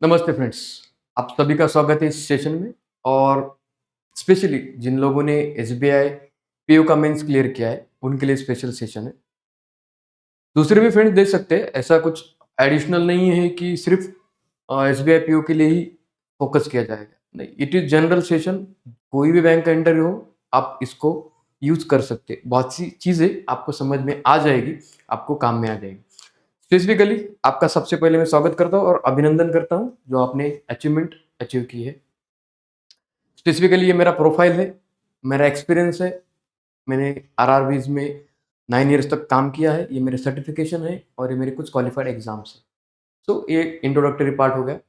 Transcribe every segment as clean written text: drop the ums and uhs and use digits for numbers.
नमस्ते फ्रेंड्स। आप सभी का स्वागत है इस सेशन में। और स्पेशली जिन लोगों ने एसबीआई पीओ का मेंस क्लियर किया है उनके लिए स्पेशल सेशन है। दूसरे भी फ्रेंड्स देख सकते हैं, ऐसा कुछ एडिशनल नहीं है कि सिर्फ एसबीआई पीओ के लिए ही फोकस किया जाएगा। नहीं, इट इज जनरल सेशन। कोई भी बैंक का इंटरव्यू हो, आप इसको यूज कर सकते हैं। बहुत सी चीजें आपको समझ में आ जाएगी, आपको काम में आ जाएगी। स्पेसिफिकली आपका सबसे पहले मैं स्वागत करता हूँ और अभिनंदन करता हूँ जो आपने अचीवमेंट अचीव की है। स्पेसिफिकली ये मेरा प्रोफाइल है, मेरा एक्सपीरियंस है। मैंने आरआरबीज में 9 ईयर्स तक काम किया है। ये मेरे सर्टिफिकेशन है और ये मेरे कुछ क्वालिफाइड एग्जाम्स है। सो ये इंट्रोडक्टरी पार्ट हो गया।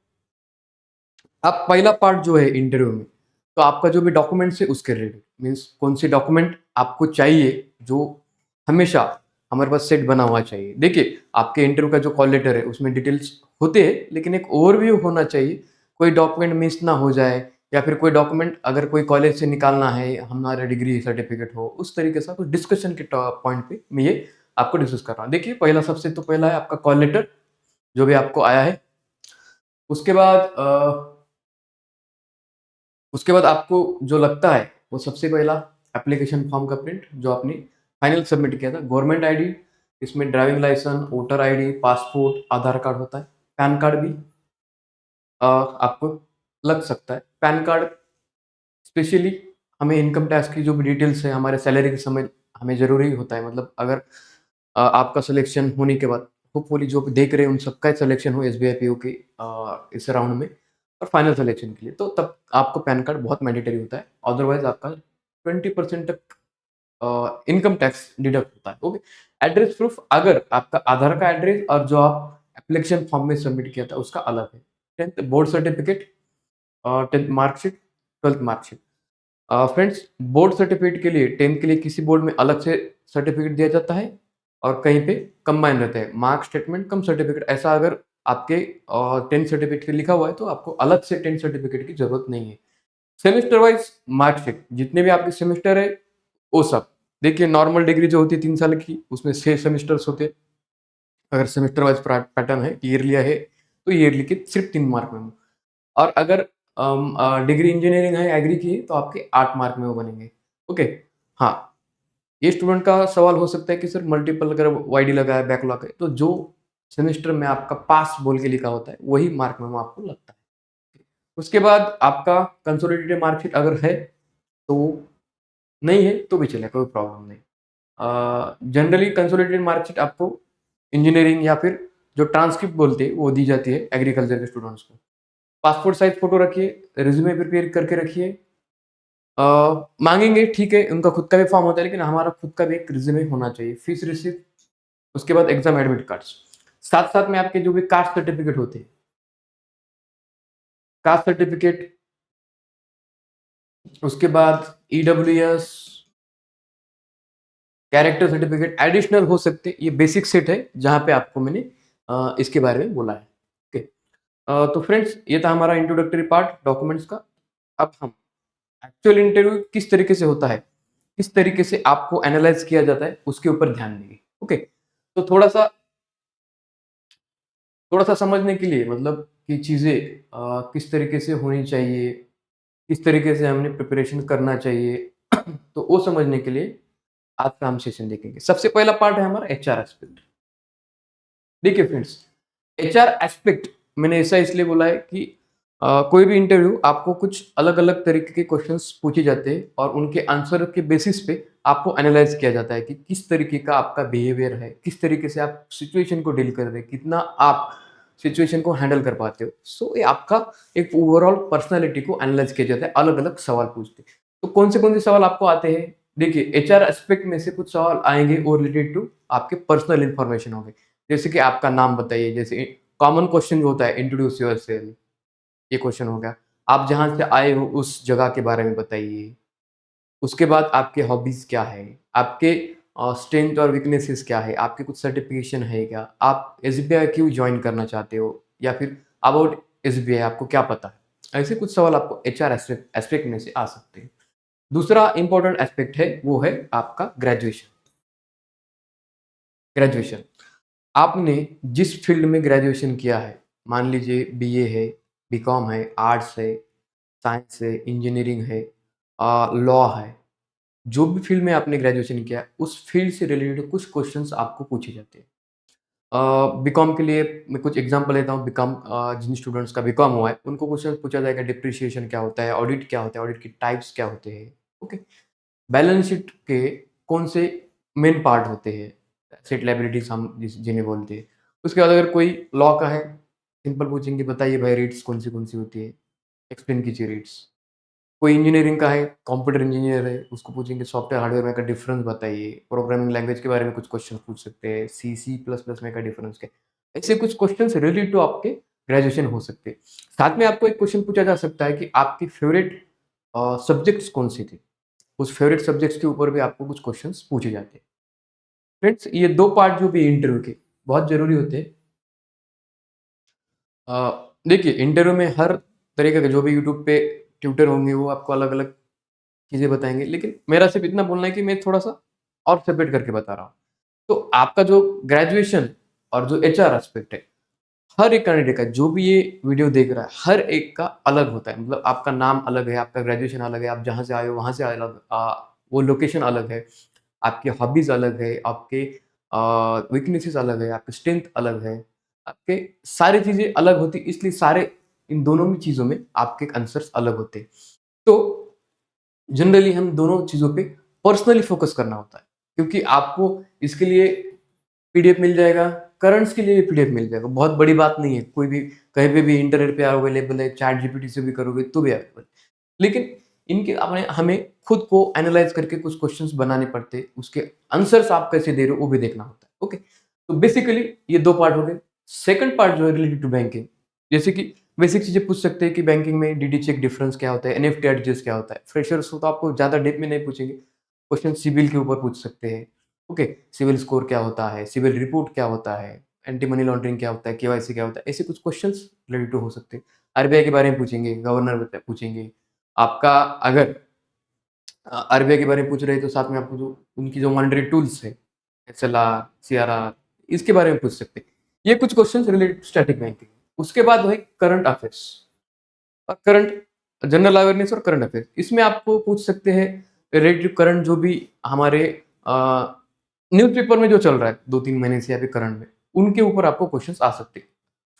अब पहला पार्ट जो है इंटरव्यू में, तो आपका जो भी डॉक्यूमेंट्स है उसके रिलेटेड मीन्स कौन से डॉक्यूमेंट आपको चाहिए, जो हमेशा हमारे पास सेट बना हुआ चाहिए। देखिए, आपके इंटरव्यू का जो कॉल लेटर है उसमें डिटेल्स होते हैं, लेकिन एक ओवरव्यू होना चाहिए। कोई डॉक्यूमेंट मिस ना हो जाए, या फिर कोई डॉक्यूमेंट अगर कोई कॉलेज से निकालना है, हमारा डिग्री सर्टिफिकेट हो, उस तरीके से कुछ डिस्कशन के पॉइंट पे मैं ये आपको डिस्कस कर रहा हूँ। देखिए, पहला सबसे तो पहला है आपका कॉल लेटर जो भी आपको आया है। उसके बाद आपको जो लगता है वो सबसे पहला एप्लीकेशन फॉर्म का प्रिंट जो आपने फाइनल सबमिट किया था, गवर्नमेंट आईडी, इसमें driving licence, voter ID, passport, Aadhaar card होता है। पैन कार्ड भी आपको लग सकता है। पैन कार्ड स्पेशली हमें इनकम टैक्स की जो भी डिटेल्स है हमारे सैलरी के समय हमें ज़रूरी होता है। मतलब अगर आपका सिलेक्शन होने के बाद होपफुली जो भी देख रहे हैं उन सबका सिलेक्शन हो एसबीआई पीओ के इस राउंड में और फाइनल सिलेक्शन के लिए, तो तब आपको पैन कार्ड बहुत मैंडेटरी होता है। अदरवाइज आपका 20% तक इनकम टैक्स डिडक्ट होता है। ओके। एड्रेस प्रूफ, अगर आपका आधार का एड्रेस और जो आप एप्लीकेशन फॉर्म में सबमिट किया था उसका अलग है। 10th board certificate, 10th marksheet, 12th marksheet. Friends, board certificate के लिए 10th के लिए किसी बोर्ड में अलग से सर्टिफिकेट दिया जाता है और कहीं पे कंबाइन रहता है, मार्क स्टेटमेंट कम सर्टिफिकेट। ऐसा अगर आपके 10th सर्टिफिकेट लिखा हुआ है तो आपको अलग से 10th सर्टिफिकेट की जरूरत नहीं है। सेमेस्टर वाइज मार्कशीट, जितने भी आपके सेमेस्टर है वो सब। देखिए, नॉर्मल डिग्री जो होती है 3 साल की, उसमें 6 सेमेस्टर्स होते हैं। अगर सेमेस्टर वाइज पैटर्न है, ईयरली है, तो ईयरली के सिर्फ 3 मार्क में हो। और अगर डिग्री इंजीनियरिंग है, एग्री की है, तो आपके 8 मार्क में वो बनेंगे। ओके। हाँ, ये स्टूडेंट का सवाल हो सकता है कि सर मल्टीपल अगर वाईडी लगा है, बैकलॉग है, तो जो सेमेस्टर में आपका पास बोल के लिखा होता है वही मार्क में आपको लगता है। उसके बाद आपका कंसोलिडेटेड मार्कशीट अगर है तो, नहीं है तो भी चलेगा, कोई प्रॉब्लम नहीं। जनरली कंसोलिडेटेड मार्कशीट आपको इंजीनियरिंग या फिर जो ट्रांसक्रिप्ट बोलते हैं वो दी जाती है एग्रीकल्चर के स्टूडेंट्स को। पासपोर्ट साइज फोटो रखिए, रिज्यूमे प्रिपेयर करके रखिए। मांगेंगे, ठीक है, उनका खुद का भी फॉर्म होता है, लेकिन हमारा खुद का भी एक रिज्यूमे होना चाहिए। फीस रिसिप्ट, उसके बाद एग्जाम एडमिट कार्ड्स, साथ साथ में आपके जो भी कास्ट सर्टिफिकेट होते हैं, कास्ट सर्टिफिकेट, उसके बाद ईडब्ल्यूएस, कैरेक्टर सर्टिफिकेट एडिशनल हो सकते हैं। ये बेसिक सेट है जहां पे आपको मैंने इसके बारे में बोला है। ओके। तो फ्रेंड्स, ये था हमारा इंट्रोडक्टरी पार्ट डॉक्यूमेंट्स का। अब हम एक्चुअल इंटरव्यू किस तरीके से होता है, किस तरीके से आपको एनालाइज किया जाता है, उसके ऊपर ध्यान देंगे। ओके। तो थोड़ा सा समझने के लिए, मतलब कि चीज़ें किस तरीके से होनी चाहिए, किस तरीके से हमने प्रिपरेशन करना चाहिए तो वो समझने के लिए आज का हम सेशन देखेंगे। सबसे पहला पार्ट है हमारा एचआर एस्पेक्ट। देखिए फ्रेंड्स, एचआर एस्पेक्ट मैंने ऐसा इसलिए बोला है कि कोई भी इंटरव्यू आपको कुछ अलग अलग तरीके के क्वेश्चंस पूछे जाते हैं और उनके आंसर के बेसिस पे आपको एनालाइज किया जाता है कि किस तरीके का आपका बिहेवियर है, किस तरीके से आप सिचुएशन को डील कर रहे हैं, कितना आप सिचुएशन को हैंडल कर पाते हो। सो ये आपका एक ओवरऑल पर्सनैलिटी को एनालाइज किया जाता है, अलग अलग सवाल पूछते हैं। तो कौन से सवाल आपको आते हैं? देखिए, एचआर एस्पेक्ट में से कुछ सवाल आएंगे वो रिलेटेड टू आपके पर्सनल इंफॉर्मेशन होंगे। जैसे कि आपका नाम बताइए, जैसे कॉमन क्वेश्चन जो होता है इंट्रोड्यूस योरसेल्फ, ये क्वेश्चन हो गया। आप जहाँ से आए हो उस जगह के बारे में बताइए। उसके बाद आपके हॉबीज क्या है, आपके स्ट्रेंथ और वीकनेसेस क्या है, आपके कुछ सर्टिफिकेशन है क्या, आप एसबीआई क्यों ज्वाइन करना चाहते हो, या फिर अबाउट एसबीआई आपको क्या पता है। ऐसे कुछ सवाल आपको एचआर एस्पेक्ट में से आ सकते हैं। दूसरा इंपॉर्टेंट एस्पेक्ट है वो है आपका ग्रेजुएशन। ग्रेजुएशन, आपने जिस फील्ड में ग्रेजुएशन किया है, मान लीजिए बीए है, बीकॉम है, आर्ट्स है, साइंस है, इंजीनियरिंग है, लॉ है। जो भी फील्ड में आपने ग्रेजुएशन किया है, उस फील्ड से रिलेटेड कुछ क्वेश्चंस आपको पूछे जाते हैं। बीकॉम के लिए मैं कुछ एग्जांपल लेता हूँ। बीकॉम जिन स्टूडेंट्स का बीकॉम हुआ है, उनको क्वेश्चन पूछा जाएगा डिप्रिसिएशन क्या होता है, ऑडिट क्या होता है, ऑडिट की टाइप्स क्या होते हैं, ओके। बैलेंस शीट के कौन से मेन पार्ट होते हैं, एसेट लायबिलिटीज हम जिन्हें बोलते हैं। उसके बाद अगर कोई लॉ का है, सिंपल पूछेंगे बताइए भाई रेट्स कौन सी होती है, एक्सप्लेन कीजिए रेट्स। कोई इंजीनियरिंग का है, कंप्यूटर इंजीनियर है, उसको पूछेंगे सॉफ्टवेयर हार्डवेयर में का डिफरेंस बताइए। प्रोग्रामिंग लैंग्वेज के बारे में कुछ क्वेश्चन पूछ सकते हैं, सी सी प्लस प्लस में का डिफरेंस क्या है। ऐसे कुछ क्वेश्चन रिलेटेड टू आपके ग्रेजुएशन हो सकते हैं। साथ में आपको एक क्वेश्चन पूछा जा सकता है कि आपकी फेवरेट सब्जेक्ट्स कौन सी थी। उस फेवरेट सब्जेक्ट्स के ऊपर भी आपको कुछ क्वेश्चंस पूछे जाते हैं। फ्रेंड्स, ये दो पार्ट जो भी इंटरव्यू के बहुत जरूरी होते हैं। देखिए, इंटरव्यू में हर तरीके के जो भी यूट्यूब पे ट्यूटर होंगे वो आपको अलग अलग चीज़ें बताएँगे, लेकिन मेरा सिर्फ़ इतना बोलना है कि मैं थोड़ा-सा और सेपरेट करके बता रहा हूँ। तो आपका जो ग्रेजुएशन और जो एचआर एस्पेक्ट है, हर एक कैंडिडेट का जो भी ये वीडियो देख रहा है, हर एक का अलग होता है। मतलब आपका नाम अलग है, आपका ग्रेजुएशन अलग है, आप जहाँ से आए हो वहाँ से अलग वो लोकेशन अलग है, आपकी हॉबीज़ अलग है, आपके वीकनेसेस अलग है, आपकी स्ट्रेंथ अलग है, आपके सारी चीज़ें अलग होती हैं, इसलिए सारे इन दोनों भी चीज़ों में आपके आंसर्स अलग होते हैं। तो जनरली हम दोनों चीज़ों पे पर्सनली फ़ोकस करना होता है, क्योंकि आपको इसके लिए पीडीएफ मिल जाएगा, करंट्स के लिए भी पीडीएफ मिल जाएगा, बहुत बड़ी बात नहीं है, कोई भी कहीं पे भी इंटरनेट पे अवेलेबल है, चैट जीपीटी से भी करोगे तो भी अवेलेबल। लेकिन इनके आपने हमें खुद को एनालाइज़ करके कुछ क्वेश्चन्स बनाने पड़ते हैं, उसके आंसर्स आप कैसे दे रहे हो वो भी देखना होता है, ओके। तो बेसिकली ये 2 पार्ट हो गए। सेकंड पार्ट जो है रिलेटेड टू बैंकिंग, जैसे कि बेसिक चीज़ें पूछ सकते हैं कि बैंकिंग में डीडी चेक डिफरेंस क्या होता है, एनईएफटी एडजस्ट क्या होता है। फ्रेशर्स हो तो आपको ज़्यादा डेप्थ में नहीं पूछेंगे, क्वेश्चन सिबिल के ऊपर पूछ सकते हैं, ओके। सिबिल स्कोर क्या होता है, सिबिल रिपोर्ट क्या होता है, एंटी मनी लॉन्ड्रिंग क्या होता है, केवाईसी क्या होता है, ऐसे कुछ क्वेश्चंस रिलेटेड हो सकते हैं। आरबीआई के बारे में पूछेंगे, गवर्नर पूछेंगे। आपका अगर आरबीआई के बारे में पूछ रहे हैं तो साथ में आपको जो उनकी जो मॉनेटरी टूल्स है, एसएलआर, सीआरआर, इसके बारे में पूछ सकते हैं। ये कुछ क्वेश्चंस रिलेटेड स्टैटिक बैंकिंग। उसके बाद है करंट अफेयर्स और करंट जनरल अवेयरनेस और करंट अफेयर्स। इसमें आपको पूछ सकते हैं रिलेटेड करंट जो भी हमारे न्यूज़पेपर में जो चल रहा है 2-3 महीने से या फिर करंट में, उनके ऊपर आपको क्वेश्चंस आ सकते हैं।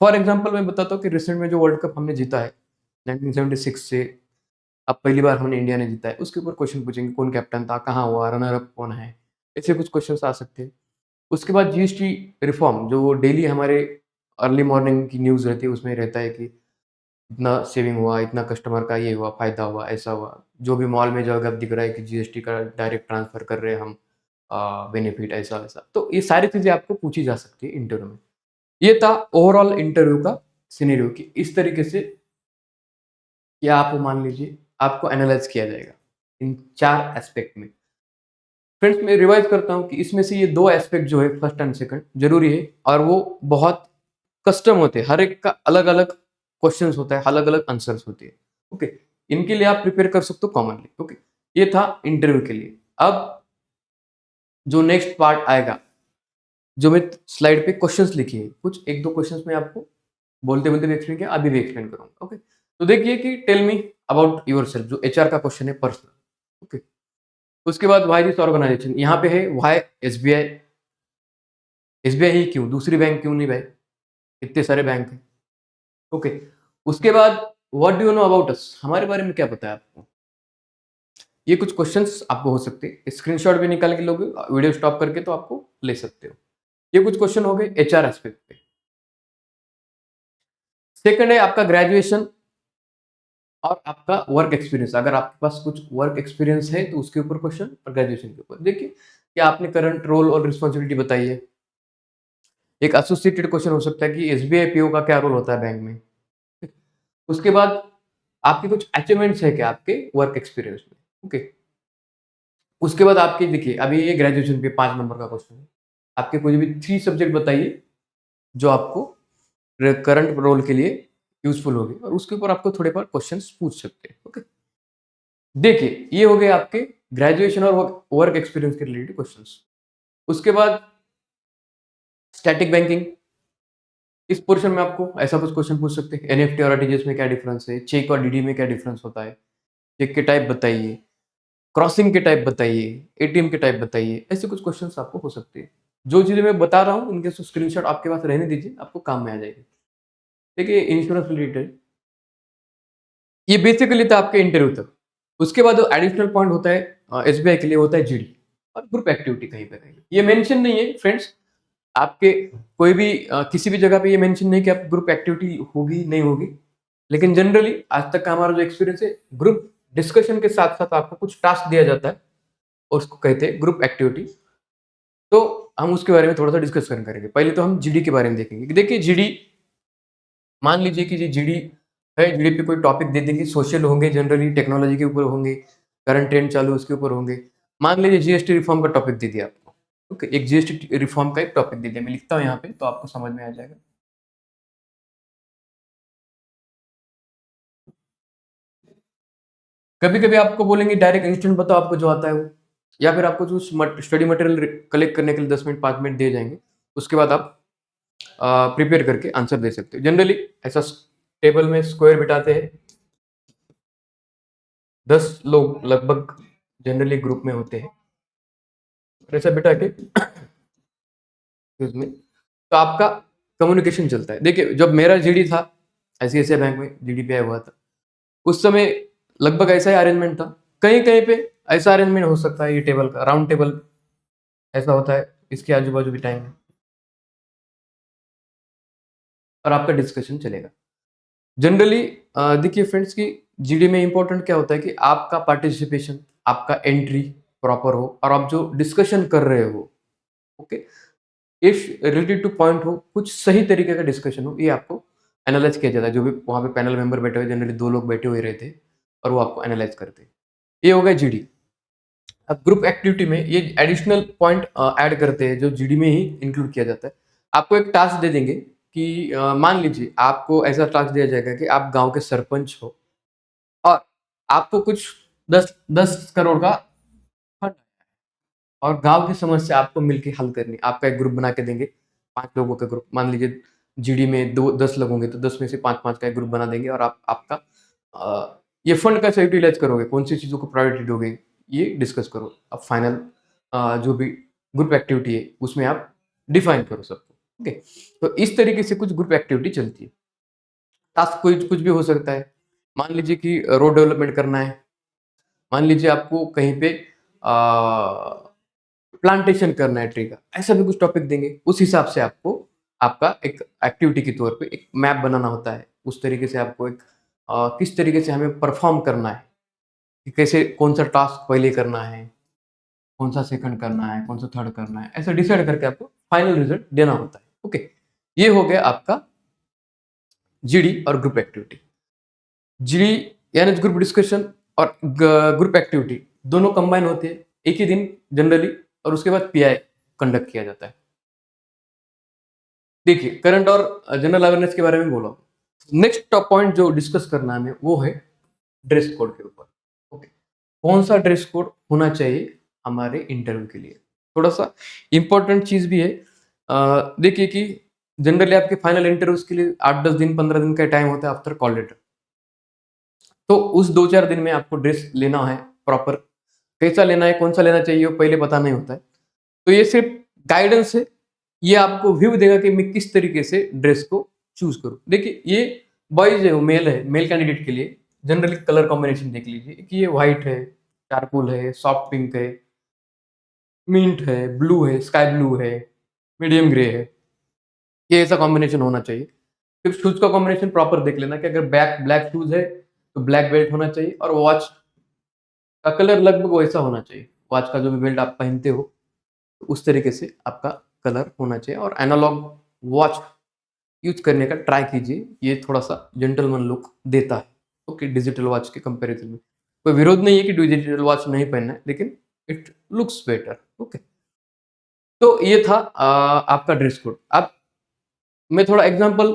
फॉर एग्जांपल मैं बताता हूँ कि रिसेंट में जो वर्ल्ड कप हमने जीता है 1976 से, अब पहली बार हमने इंडिया ने जीता है, उसके ऊपर क्वेश्चन पूछेंगे कौन कैप्टन था, कहाँ हुआ, रनर अप कौन है, ऐसे कुछ क्वेश्चंस आ सकते हैं। उसके बाद जीएसटी रिफॉर्म जो डेली हमारे अर्ली मॉर्निंग की न्यूज़ रहती है, उसमें रहता है कि इतना सेविंग हुआ, इतना कस्टमर का ये हुआ, फ़ायदा हुआ, ऐसा हुआ। जो भी मॉल में जाओगे अब दिख रहा है कि जीएसटी का डायरेक्ट ट्रांसफ़र कर रहे हैं हम बेनिफिट ऐसा-वैसा। तो ये सारी चीज़ें आपको पूछी जा सकती है इंटरव्यू में। ये था ओवरऑल इंटरव्यू का सिनेरियो कि इस तरीके से या आप मान लीजिए आपको एनालाइज़ किया जाएगा, इन 4 एस्पेक्ट में। फ्रेंड्स, मैं रिवाइज़ करता हूँ कि इसमें से ये 2 एस्पेक्ट जो है फर्स्ट एंड सेकंड ज़रूरी है और वो बहुत कस्टम होते हैं। हर एक का अलग-अलग क्वेश्चन्स होता है, अलग-अलग आंसर्स होते हैं। ओके, इनके लिए आप प्रिपेयर कर सकते हो कॉमनली। ओके, ये था इंटरव्यू के लिए। अब जो नेक्स्ट पार्ट आएगा, जो मैं स्लाइड पे क्वेश्चन्स लिखे हैं, कुछ 1-2 क्वेश्चन्स मैं आपको बोलते-बोलते भी एक्सप्लेन किया, अभी भी एक्सप्लेन करूँगा। ओके, तो देखिए कि टेल मी अबाउट योरसेल्फ, जो एचआर का क्वेश्चन है पर्सनल। ओके, उसके बाद व्हाई दिस ऑर्गनाइजेशन, यहाँ पे है व्हाई एसबीआई। एसबीआई ही क्यों? दूसरी बैंक क्यों नहीं भाई? इतने सारे बैंक हैं। ओके, उसके बाद what do you know about us? हमारे बारे में क्या पता है आपको? ये कुछ क्वेश्चंस आपको हो सकते हैं। स्क्रीनशॉट भी निकाल के लोगे, वीडियो स्टॉप करके तो आपको ले सकते हो। ये कुछ क्वेश्चन हो गए एचआर एस्पेक्ट पे। सेकंड है आपका ग्रेजुएशन और आपका वर्क एक्सपीरियंस। अगर आपके पास कुछ वर्क एक्सपीरियंस है तो उसके ऊपर क्वेश्चन और ग्रेजुएशन के ऊपर। देखिए कि आपने करंट रोल और रिस्पॉन्सिबिलिटी बताई है। एक एसोसिएटेड क्वेश्चन हो सकता है कि एसबीआई पीओ का क्या रोल होता है बैंक में? उसके बाद आपके कुछ अचीवमेंट्स है क्या आपके वर्क एक्सपीरियंस में? ओके। उसके बाद आपके देखिए अभी ये ग्रेजुएशन पे 5 नंबर का क्वेश्चन है। आपके कोई भी 3 सब्जेक्ट बताइए जो आपको करंट रोल के लिए यूज़फुल होगी और उसके ऊपर आपको थोड़े बहुत क्वेश्चंस पूछ सकते हैं। ओके। देखिए ये हो गए आपके ग्रेजुएशन और वर्क एक्सपीरियंस के रिलेटेड क्वेश्चंस। उसके बाद स्टैटिक बैंकिंग, इस पोर्शन में आपको ऐसा कुछ क्वेश्चन पूछ सकते हैं, एनएफटी और आरटीजीएस में क्या डिफरेंस है, चेक और डीडी में क्या डिफरेंस होता है, चेक के टाइप बताइए, क्रॉसिंग के टाइप बताइए, एटीएम के टाइप बताइए, ऐसे कुछ क्वेश्चंस आपको हो सकते हैं। जो चीजें मैं बता रहा हूँ उनके स्क्रीनशॉट आपके पास रहने दीजिए, आपको काम में आ जाएगी। देखिए इंश्योरेंस रिलेटेड ये बेसिकली था आपके इंटरव्यू तक। उसके बाद जो एडिशनल पॉइंट होता है एसबीआई के लिए होता है जीडी और ग्रुप एक्टिविटी कहीं पे कहीं। ये मेंशन नहीं है फ्रेंड्स, आपके कोई भी किसी भी जगह पे ये मेंशन नहीं कि आप ग्रुप एक्टिविटी होगी नहीं होगी, लेकिन जनरली आज तक का हमारा जो एक्सपीरियंस है, ग्रुप डिस्कशन के साथ साथ आपको कुछ टास्क दिया जाता है और उसको कहते हैं ग्रुप एक्टिविटी। तो हम उसके बारे में थोड़ा सा डिस्कशन करेंगे। पहले तो हम जीडी के बारे में देखेंगे। देखिए जीडी, मान लीजिए कि जीडी है, जीडी पे कोई टॉपिक दे देंगे, सोशल होंगे, जनरली टेक्नोलॉजी के ऊपर होंगे, करंट ट्रेंड चालू उसके ऊपर होंगे। मान लीजिए जीएसटी रिफॉर्म का टॉपिक दे दिया आपको, ओके, एक जीएसटी रिफॉर्म का एक टॉपिक दे दिया, मैं लिखता हूँ यहाँ पे तो आपको समझ में आ जाएगा। कभी कभी आपको बोलेंगे डायरेक्ट इंस्टेंट बताओ आपको जो आता है वो, या फिर आपको जो स्टडी मटेरियल कलेक्ट करने के लिए 10 मिनट 5 मिनट दे जाएंगे, उसके बाद आप प्रिपेयर करके आंसर दे सकते हो। जनरली ऐसा टेबल में स्क्वायर बिठाते हैं, 10 लोग लगभग जनरली ग्रुप में होते हैं, और ऐसा बिठा के उसमें तो आपका कम्युनिकेशन चलता है। देखिए जब मेरा जीडी था, आईसीआईसीआई बैंक में जीडी पे आया हुआ था, उस समय लगभग ऐसा ही अरेंजमेंट था। कहीं कहीं पे ऐसा अरेंजमेंट हो सकता है, ये टेबल का राउंड टेबल ऐसा होता है, इसके आजू बाजू भी टाइम है और आपका डिस्कशन चलेगा। जनरली देखिए फ्रेंड्स की जीडी में इंपॉर्टेंट क्या होता है कि आपका पार्टिसिपेशन, आपका एंट्री प्रॉपर हो और आप जो डिस्कशन कर रहे हो, okay, if related two point हो, कुछ सही तरीके का डिस्कशन हो, ये आपको एनालाइज किया जाता है। जो भी वहाँ पे पैनल मेंबर बैठे हुए, जनरली 2 लोग बैठे हुए रहते हैं और वो आपको एनालाइज करते हैं। ये हो गया जीडी। अब ग्रुप एक्टिविटी में ये एडिशनल पॉइंट ऐड करते हैं जो जीडी में ही इंक्लूड किया जाता है। आपको एक टास्क दे देंगे कि मान लीजिए आपको ऐसा टास्क दिया जाएगा कि आप गांव के सरपंच हो और आपको कुछ 10 10 करोड़ का फंड और गांव की समस्या आपको मिलकर हल करनी। आपका एक ग्रुप बना के देंगे, 5 लोगों का ग्रुप, मान लीजिए जीडी में 10 लोग होंगे तो 10 में से 5 5 का एक ग्रुप बना देंगे और आप आपका ये फंड कैसे यूटिलाइज करोगे, कौन सी चीज़ों को प्रायोरिटी दोगे, ये डिस्कस करो। अब फाइनल जो भी ग्रुप एक्टिविटी है उसमें आप डिफाइन करो सबको, ओके। तो इस तरीके से कुछ ग्रुप एक्टिविटी चलती है। टास्क कोई कुछ भी हो सकता है। मान लीजिए कि रोड डेवलपमेंट करना है, मान लीजिए आपको कहीं पे प्लांटेशन करना है ट्री का, ऐसा भी कुछ टॉपिक देंगे। उस हिसाब से आपको आपका एक एक्टिविटी के तौर पे एक मैप बनाना होता है। उस तरीके से आपको एक किस तरीके से हमें परफॉर्म करना है, कि कैसे कौन सा टास्क पहले करना है, कौन सा सेकंड करना है, कौन सा थर्ड करना है, ऐसा डिसाइड करके आपको फाइनल रिजल्ट देना होता है, ओके। ये हो गया आपका जीडी और ग्रुप एक्टिविटी। जीडी यानी ग्रुप डिस्कशन और ग्रुप एक्टिविटी दोनों कंबाइन होते हैं एक ही दिन जनरली, और उसके बाद पीआई कंडक्ट किया जाता है। देखिए करंट और जनरल अवेयरनेस के बारे में बोला। नेक्स्ट टॉप पॉइंट जो डिस्कस करना है हमें वो है ड्रेस कोड के ऊपर, ओके। कौन सा ड्रेस कोड होना चाहिए हमारे इंटरव्यू के लिए, थोड़ा सा इंपॉर्टेंट चीज भी है। देखिए कि जनरली आपके फाइनल इंटरव्यूज के लिए 8 10 दिन 15 दिन का टाइम होता है आफ्टर कॉल लेटर। तो उस 2 4 दिन में आपको ड्रेस लेना है प्रॉपर, कैसा लेना है, कौन सा लेना चाहिए वो पहले पता नहीं होता है। तो ये सिर्फ गाइडेंस है, ये आपको व्यू देगा कि मैं किस तरीके से ड्रेस को चूज करूं। देखिए ये बॉयज है, मेल है, मेल कैंडिडेट के लिए जनरली कलर कॉम्बिनेशन देख लीजिए कि ये व्हाइट है, चारकोल है, सॉफ्ट पिंक है, मिंट है, ब्लू है, स्काई ब्लू है, मीडियम ग्रे है, ये ऐसा कॉम्बिनेशन होना चाहिए। फिर शूज का कॉम्बिनेशन प्रॉपर देख लेना कि अगर ब्लैक ब्लैक शूज है तो ब्लैक बेल्ट होना चाहिए, और वॉच का कलर लगभग वैसा होना चाहिए, वॉच का जो भी बेल्ट आप पहनते हो तो उस तरीके से आपका कलर होना चाहिए। और एनालॉग वॉच यूज करने का ट्राई कीजिए, ये थोड़ा सा जेंटलमैन लुक देता है, ओके, डिजिटल वॉच के कंपैरिजन में। कोई विरोध नहीं है कि डिजिटल वॉच नहीं पहनना है, लेकिन इट लुक्स बेटर, ओके। तो ये था आपका ड्रेस कोड। अब मैं थोड़ा एग्जांपल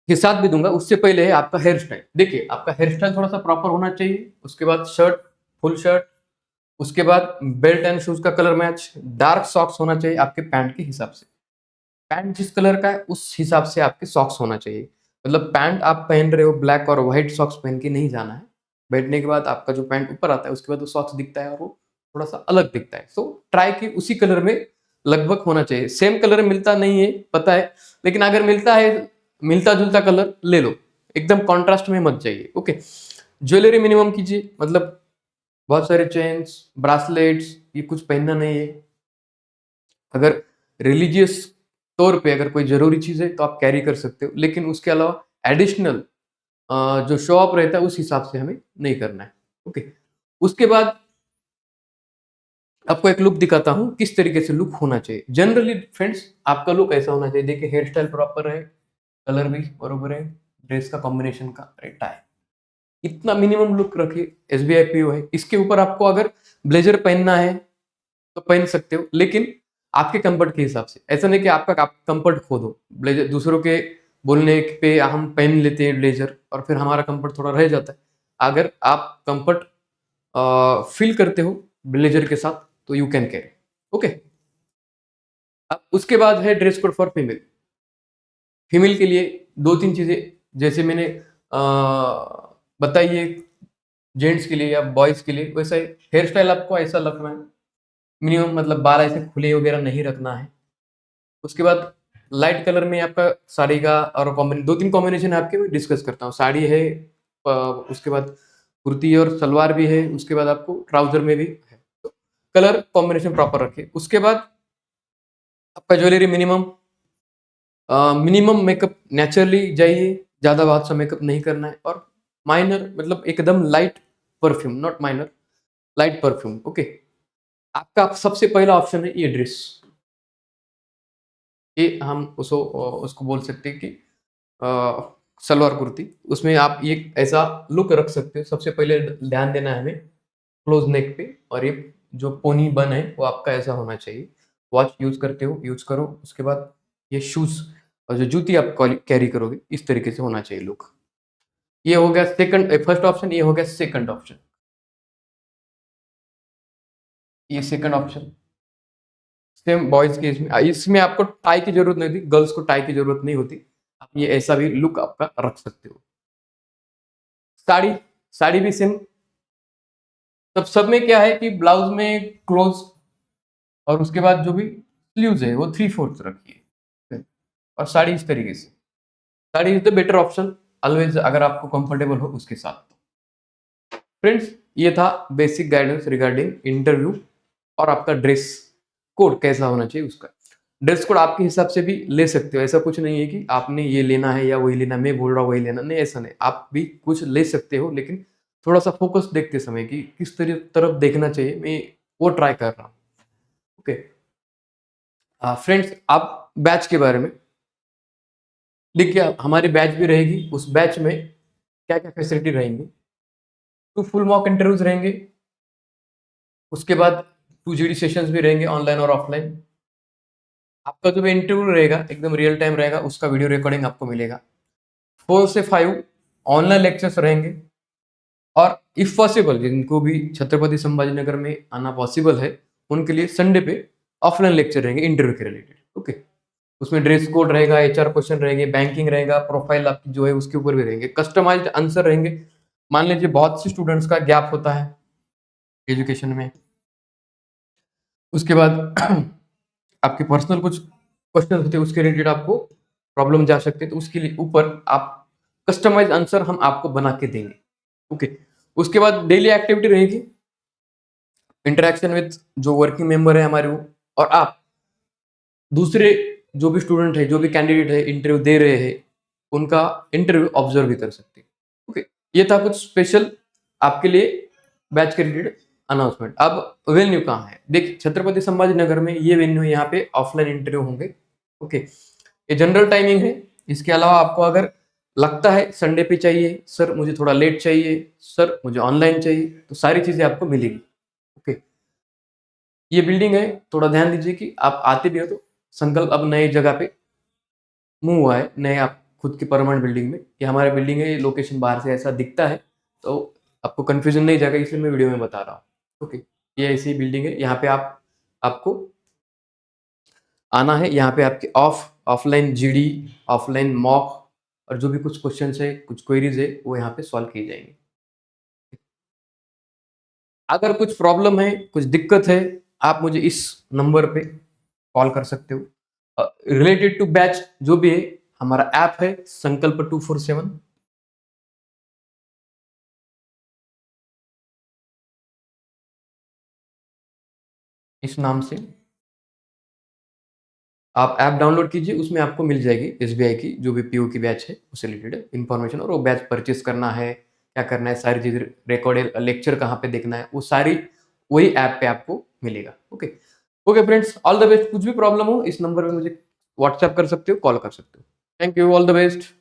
के साथ भी दूंगा, उससे पहले है आपका हेयर स्टाइल। देखिए आपका हेयर स्टाइल थोड़ा सा प्रॉपर होना चाहिए, उसके बाद शर्ट, फुल शर्ट, उसके बाद बेल्ट एंड शूज का कलर मैच, डार्क सॉक्स होना चाहिए आपके पैंट के हिसाब से। पैंट जिस कलर का है उस हिसाब से आपके सॉक्स होना चाहिए। मतलब पैंट आप पहन रहे हो ब्लैक और व्हाइट सॉक्स पहन के नहीं जाना है। बैठने के बाद आपका जो पैंट ऊपर आता है उसके बाद वो सॉक्स दिखता है और वो थोड़ा सा अलग दिखता है। सो ट्राई कि उसी कलर में लगभग होना चाहिए। सेम कलर मिलता नहीं है पता है, लेकिन अगर मिलता है मिलता जुलता कलर ले लो, एकदम कॉन्ट्रास्ट में मत जाइए। ओके, ज्वेलरी मिनिमम कीजिए, मतलब बहुत सारे चेन्स ब्रासलेट्स ये कुछ पहनना नहीं है। अगर रिलीजियस तौर पे अगर कोई ज़रूरी चीज़ है तो आप कैरी कर सकते हो, लेकिन उसके अलावा एडिशनल जो शो ऑफ रहता है उस हिसाब से हमें नहीं करना है। ओके, उसके बाद आपको एक लुक दिखाता हूँ किस तरीके से लुक होना चाहिए। जनरली फ्रेंड्स आपका लुक ऐसा होना चाहिए, देखिए हेयर स्टाइल प्रॉपर है, कलर भी बरोबर है, ड्रेस का कॉम्बिनेशन का रहता है, इतना मिनिमम लुक रखिए। एसबीआई पीओ है, इसके ऊपर आपको अगर ब्लेजर पहनना है तो पहन सकते हो, लेकिन आपके कंफर्ट के हिसाब से। ऐसा नहीं कि आपका आप कंफर्ट खो दो। ब्लेजर दूसरों के बोलने पे हम पहन लेते हैं ब्लेजर और फिर हमारा कंफर्ट थोड़ा रह जाता है। अगर आप कंफर्ट फील करते हो ब्लेजर के साथ तो यू कैन कैरी। ओके, अब उसके बाद है dress code for female. Female के लिए दो तीन चीजें जैसे मैंने बताई है जेंट्स के लिए या बॉयज के लिए, वैसा ही हेयर स्टाइल आपको ऐसा रखना है मिनिमम, मतलब बाल ऐसे खुले वगैरह नहीं रखना है। उसके बाद लाइट कलर में आपका साड़ी का और कॉम्बिनेशन, दो तीन कॉम्बिनेशन आपके मैं डिस्कस करता हूँ। साड़ी है, उसके बाद कुर्ती और सलवार भी है, उसके बाद आपको ट्राउजर में भी है। तो कलर कॉम्बिनेशन प्रॉपर रखिए। उसके बाद आपका jewellery minimum minimum makeup naturally जाइए, ज़्यादा बात सा मेकअप नहीं करना है, और माइनर मतलब एकदम light perfume, not minor, light perfume. Okay, आपका सबसे पहला ऑप्शन है ये ड्रेस। ये हम उसको बोल सकते हैं कि सलवार कुर्ती। उसमें आप ये ऐसा लुक रख सकते हो। सबसे पहले ध्यान देना है हमें क्लोज नेक पे, और ये जो पोनी बन है वो आपका ऐसा होना चाहिए। वॉच यूज करते हो यूज करो। उसके बाद ये शूज और जो जूती आप कैरी करोगे इस तरीके से होना चाहिए लुक। ये हो गया सेकंड, फर्स्ट ऑप्शन। ये हो गया सेकंड ऑप्शन। ये सेकंड ऑप्शन सेम बॉयज के इसमें आपको टाई की जरूरत नहीं होती, गर्ल्स को टाई की जरूरत नहीं होती। आप ये ऐसा भी लुक आपका रख सकते हो। साड़ी, साड़ी भी सेम। तब सब में क्या है कि ब्लाउज में क्लोज और उसके बाद जो भी स्लीव्स है वो 3/4 रखिए, और साड़ी इस तरीके से। Sari is the better option always, अगर आपको कंफर्टेबल हो उसके साथ। फ्रेंड्स, ये था बेसिक गाइडेंस रिगार्डिंग इंटरव्यू और आपका ड्रेस कोड कैसा होना चाहिए उसका। ड्रेस कोड आपके हिसाब से भी ले सकते हो, ऐसा कुछ नहीं है कि आपने ये लेना है या वही लेना, मैं बोल रहा हूँ वही लेना, नहीं ऐसा नहीं। आप भी कुछ ले सकते हो, लेकिन थोड़ा सा फोकस देखते समय कि किस तरफ देखना चाहिए, मैं वो ट्राई कर रहा हूँ। ओके फ्रेंड्स, आप बैच के बारे में देखिए, हमारी बैच भी रहेगी। उस बैच में क्या क्या फैसिलिटी रहेंगी, 2 फुल मॉक इंटरव्यूज रहेंगे, उसके बाद 2 जीडी सेशंस भी रहेंगे ऑनलाइन और ऑफलाइन। आपका जो भी इंटरव्यू रहेगा एकदम रियल टाइम रहेगा, उसका वीडियो रिकॉर्डिंग आपको मिलेगा। 4 से 5 ऑनलाइन लेक्चर्स रहेंगे, और इफ पॉसिबल जिनको भी छत्रपति संभाजी नगर में आना पॉसिबल है उनके लिए संडे पे ऑफलाइन लेक्चर रहेंगे इंटरव्यू के रिलेटेड। ओके, उसमें ड्रेस कोड रहेगा, एचआर क्वेश्चन रहेंगे, बैंकिंग रहेगा, प्रोफाइल आपकी जो है उसके ऊपर भी रहेंगे, कस्टमाइज्ड आंसर रहेंगे। मान लीजिए बहुत सी स्टूडेंट्स का गैप होता है एजुकेशन में, उसके बाद आपके पर्सनल कुछ क्वेश्चन होते हैं, उसके रिलेटेड आपको प्रॉब्लम जा सकते हैं, तो उसके लिए ऊपर आप कस्टमाइज आंसर हम आपको बना के देंगे। ओके, उसके बाद डेली एक्टिविटी रहेगी, इंटरेक्शन विद जो वर्किंग मेंबर है हमारे वो, और आप दूसरे जो भी स्टूडेंट है, जो भी कैंडिडेट है इंटरव्यू दे रहे हैं, उनका इंटरव्यू ऑब्जर्व भी कर सकते हैं। ओके, ये था कुछ स्पेशल आपके लिए बैच के रिलेटेड अनाउंसमेंट। अब वेन्यू कहाँ है, देखिए छत्रपति संभाजी नगर में ये वेन्यू है, यहाँ पे ऑफलाइन इंटरव्यू होंगे। ओके, ये जनरल टाइमिंग है। इसके अलावा आपको अगर लगता है संडे पे चाहिए, सर मुझे थोड़ा लेट चाहिए, सर मुझे ऑनलाइन चाहिए, तो सारी चीजें आपको मिलेगी। ओके, ये बिल्डिंग है, थोड़ा ध्यान दीजिए कि आप आते भी हो तो संकल्प अब नए जगह पे मूव हुआ है, नए आप खुद की परमानेंट बिल्डिंग में। ये हमारी बिल्डिंग है, ये लोकेशन बाहर से ऐसा दिखता है तो आपको कंफ्यूजन नहीं जाएगा, इसलिए मैं वीडियो में बता रहा हूँ। ओके, ये ऐसी बिल्डिंग है, यहाँ पे आपको आना है। यहाँ पे आपके of offline GD, offline mock और जो भी कुछ क्वेश्चंस है, कुछ क्वेरीज है, वो यहाँ पे सॉल्व किए जाएंगे। अगर कुछ प्रॉब्लम है, कुछ दिक्कत है, आप मुझे इस नंबर पे कॉल कर सकते हो। रिलेटेड टू बैच जो भी है, हमारा ऐप है संकल्प 247, इस नाम से आप ऐप डाउनलोड कीजिए। उसमें आपको मिल जाएगी एसबीआई की जो भी पीओ की बैच है उससे रिलेटेड इन्फॉर्मेशन, और वो बैच परचेस करना है, क्या करना है, सारी चीज़, रिकॉर्डेड लेक्चर कहाँ पे देखना है, वो सारी वही ऐप पे आपको मिलेगा। Okay, okay friends, all the best. कुछ भी प्रॉब्लम हो इस नंबर पे मुझे व्हाट्सएप कर सकते हो, कॉल कर सकते हो। Thank you, all the best.